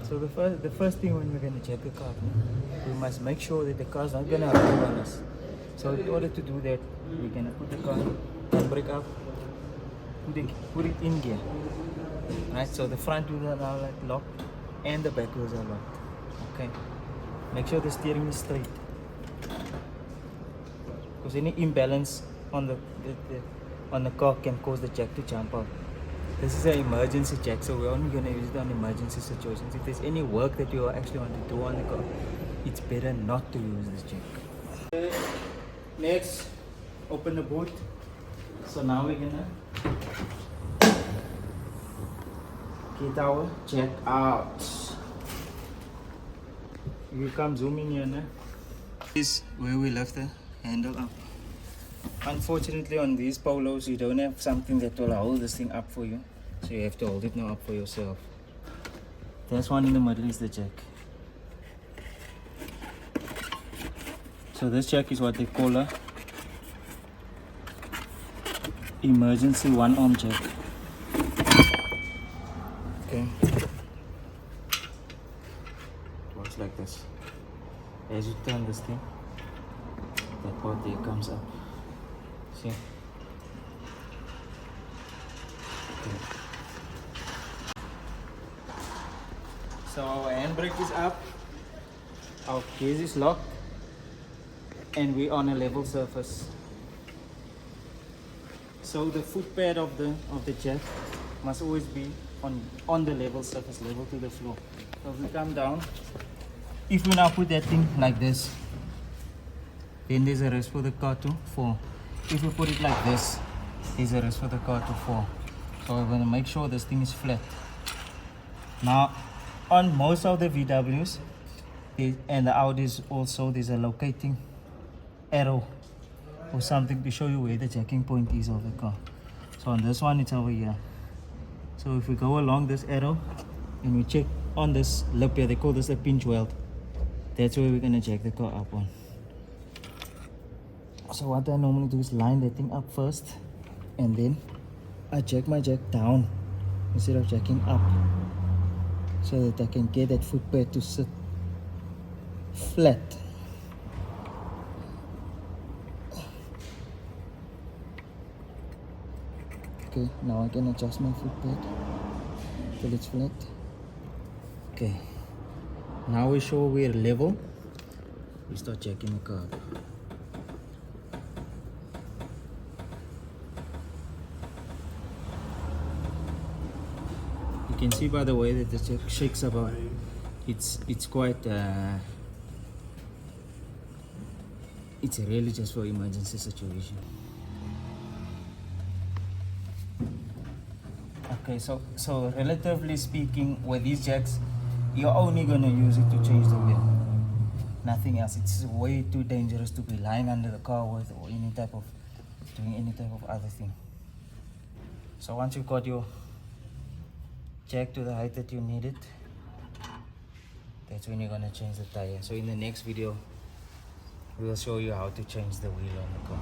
So the first thing when we're gonna check the car, we must make sure that the car's not gonna roll on us. So in order to do that, we're gonna put the car handbrake up, put it in gear. Right, so the front wheels are now like locked and the back wheels are locked. Okay. Make sure the steering is straight. Because any imbalance on the car can cause the jack to jump out. This is an emergency jack, so we're only going to use it on emergency situations. If there's any work that you actually want to do on the car, it's better not to use this jack. Okay. Next, open the boot. So now we're gonna get our jack out. You come zooming here now. This is where we left the handle up. Unfortunately on these polos you don't have something that will hold this thing up for you, so you have to hold it now up for yourself. There's one in the middle is the jack. So this jack is what they call a emergency one arm jack. Okay, it works like this. As you turn this thing, that part there comes up. See? Okay. So our handbrake is up, our case is locked, and we're on a level surface. So the foot pad of the jack must always be on the level surface, level to the floor. So if we come down, if we now put that thing like this, then there's a risk for the car to fall. If we put it like this, there's a risk for the car to fall. So we're going to make sure this thing is flat. Now, on most of the VWs and the Audis also, there's a locating arrow or something to show you where the jacking point is of the car. So on this one, it's over here. So if we go along this arrow and we check on this lip here, they call this a pinch weld. That's where we're going to jack the car up on. So what I normally do is line that thing up first, and then I jack my jack down instead of jacking up, so that I can get that foot pad to sit flat. Okay, now I can adjust my foot pad till it's flat. Okay, now we're sure we're level. We start jacking the car up. You can see by the way that the jack shakes about, it's quite it's really just for emergency situation. Okay, so relatively speaking, with these jacks, you're only going to use it to change the wheel, nothing else. It's way too dangerous to be lying under the car with, or doing any type of other thing. So once you've got your jack to the height that you need it, that's when you're going to change the tire. So in the next video, we'll show you how to change the wheel on the car.